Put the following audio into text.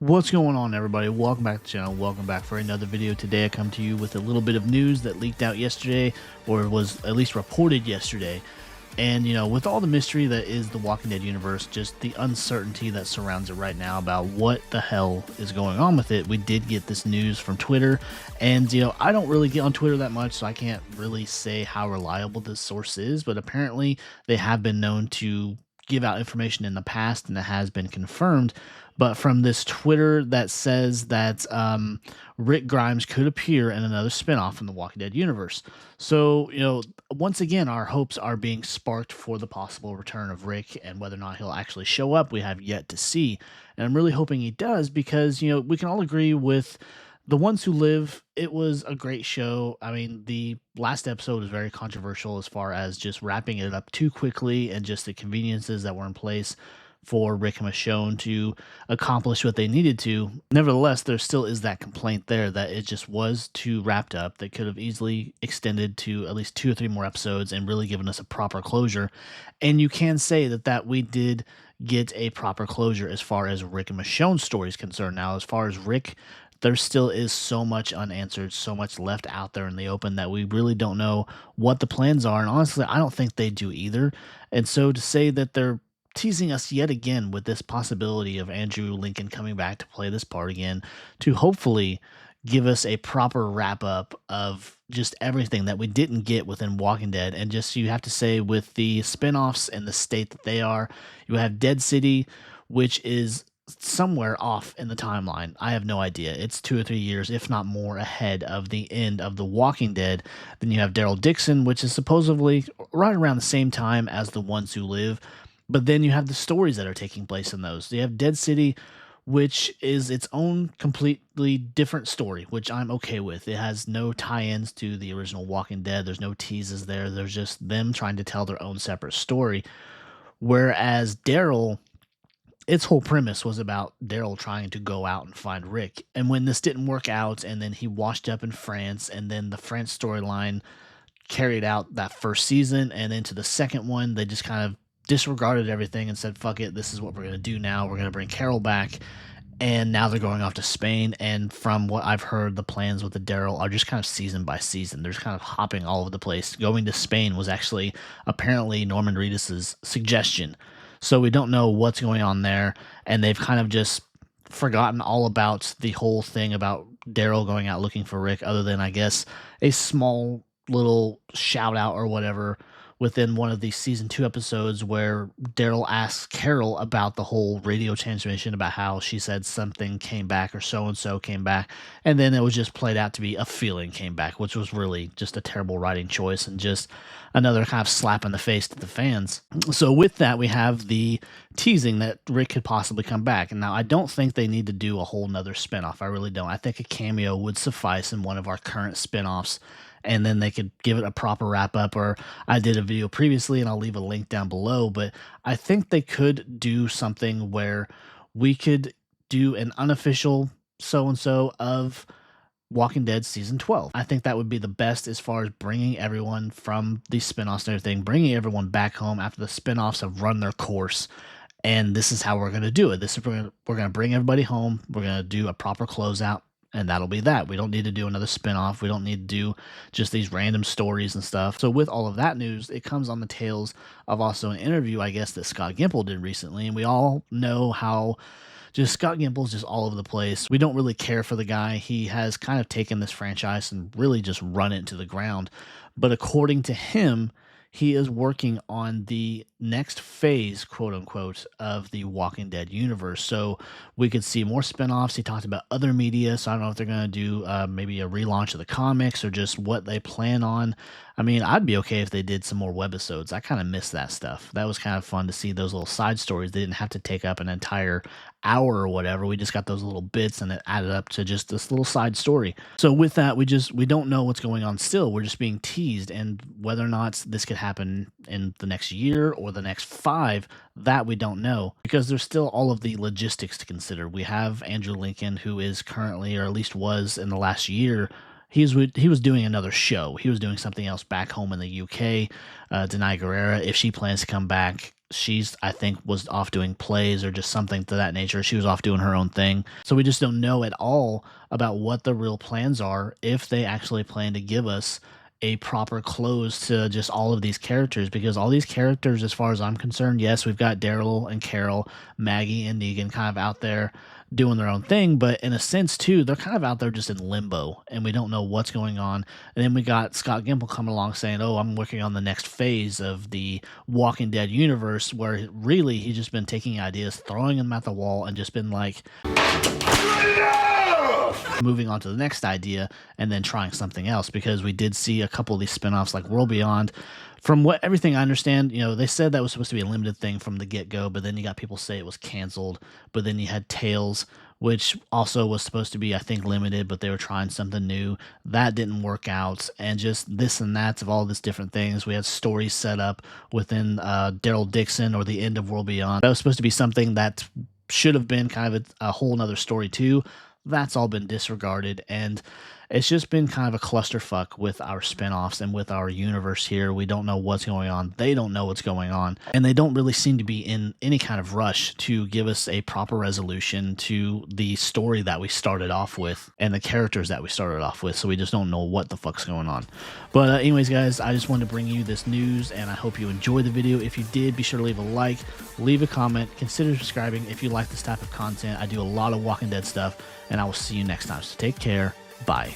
What's going on, everybody? Welcome back to the channel. Welcome back for another video. Today I come to you with a little bit of news that leaked out yesterday, or was at least reported yesterday. And with all the mystery that is the Walking Dead universe, just the uncertainty that surrounds it right now about what the hell is going on with it, we did get this news from Twitter. And I don't really get on Twitter that much, so I can't really say how reliable this source is, but apparently they have been known to give out information in the past, and it has been confirmed. But from this Twitter that says that Rick Grimes could appear in another spinoff in the Walking Dead universe. So, once again, our hopes are being sparked for the possible return of Rick, and whether or not he'll actually show up, we have yet to see. And I'm really hoping he does because, we can all agree with The Ones Who Live. It was a great show. I mean, the last episode was very controversial as far as just wrapping it up too quickly and just the conveniences that were in place for Rick and Michonne to accomplish what they needed to. Nevertheless, there still is that complaint there that it just was too wrapped up. They could have easily extended to at least 2 or 3 more episodes and really given us a proper closure. And you can say that we did get a proper closure as far as Rick and Michonne's story is concerned. Now, as far as Rick, there still is so much unanswered, so much left out there in the open that we really don't know what the plans are. And honestly, I don't think they do either. And so to say that they're teasing us yet again with this possibility of Andrew Lincoln coming back to play this part again, to hopefully give us a proper wrap up of just everything that we didn't get within Walking Dead. And just, you have to say, with the spinoffs and the state that they are, you have Dead City, which is somewhere off in the timeline. I have no idea. It's 2 or 3 years, if not more, ahead of the end of The Walking Dead. Then you have Daryl Dixon, which is supposedly right around the same time as The Ones Who Live. But then you have the stories that are taking place in those. You have Dead City, which is its own completely different story, which I'm okay with. It has no tie-ins to the original Walking Dead. There's no teases there. There's just them trying to tell their own separate story. Whereas Daryl, its whole premise was about Daryl trying to go out and find Rick. And when this didn't work out, and then he washed up in France, and then the France storyline carried out that first season, and into the second one, they just kind of disregarded everything and said, fuck it, this is what we're going to do now. We're going to bring Carol back. And now they're going off to Spain. And from what I've heard, the plans with the Daryl are just kind of season by season. They're just kind of hopping all over the place. Going to Spain was actually apparently Norman Reedus's suggestion. So we don't know what's going on there. And they've kind of just forgotten all about the whole thing about Daryl going out looking for Rick, other than, I guess, a small little shout out or whatever within one of these season 2 episodes where Daryl asks Carol about the whole radio transmission, about how she said something came back or so-and-so came back. And then it was just played out to be a feeling came back, which was really just a terrible writing choice and just another kind of slap in the face to the fans. So with that, we have the teasing that Rick could possibly come back. And now I don't think they need to do a whole nother spinoff. I really don't. I think a cameo would suffice in one of our current spinoffs, and then they could give it a proper wrap up. Or I did a video previously, and I'll leave a link down below, but I think they could do something where we could do an unofficial so-and-so of Walking Dead season 12. I think that would be the best as far as bringing everyone from the spinoffs and everything, bringing everyone back home after the spinoffs have run their course. And this is how we're going to do it. We're going to bring everybody home. We're going to do a proper closeout. And that'll be that. We don't need to do another spinoff. We don't need to do just these random stories and stuff. So with all of that news, it comes on the tails of also an interview, I guess, that Scott Gimple did recently. And we all know how just Scott Gimple's just all over the place. We don't really care for the guy. He has kind of taken this franchise and really just run it into the ground. But according to him, he is working on the next phase, quote unquote, of the Walking Dead universe. So we could see more spinoffs. He talked about other media. So I don't know if they're going to do maybe a relaunch of the comics or just what they plan on. I mean, I'd be okay if they did some more webisodes. I kind of miss that stuff. That was kind of fun to see those little side stories. They didn't have to take up an entire hour or whatever. We just got those little bits and it added up to just this little side story. So with that, we don't know what's going on still. We're just being teased, and whether or not this could happen in the next year or the next 5, that we don't know, because there's still all of the logistics to consider. We have Andrew Lincoln, who is currently, or at least was in the last year, he was doing another show. He was doing something else back home in the UK. Denai Guerrera, if she plans to come back, she's, I think, was off doing plays or just something to that nature. She was off doing her own thing. So we just don't know at all about what the real plans are, if they actually plan to give us a proper close to just all of these characters, because all these characters, as far as I'm concerned, yes, we've got Daryl and Carol, Maggie and Negan kind of out there doing their own thing, but in a sense too, they're kind of out there just in limbo and we don't know what's going on. And then we got Scott Gimple coming along saying, oh, I'm working on the next phase of the Walking Dead universe, where really he's just been taking ideas, throwing them at the wall, and just been like moving on to the next idea and then trying something else. Because we did see a couple of these spinoffs like World Beyond. From what everything I understand, you know, they said that was supposed to be a limited thing from the get-go, but then you got people say it was canceled. But then you had Tales, which also was supposed to be, I think, limited, but they were trying something new. That didn't work out, and just this and that of all these different things. We had stories set up within Daryl Dixon, or the end of World Beyond. That was supposed to be something that should have been kind of a whole nother story too. That's all been disregarded, and it's just been kind of a clusterfuck with our spinoffs and with our universe here. We don't know what's going on. They don't know what's going on, and they don't really seem to be in any kind of rush to give us a proper resolution to the story that we started off with and the characters that we started off with. So we just don't know what the fuck's going on. But anyways, guys, I just wanted to bring you this news, and I hope you enjoyed the video. If you did, be sure to leave a like, leave a comment, consider subscribing if you like this type of content. I do a lot of Walking Dead stuff, and I will see you next time. So take care. Bye.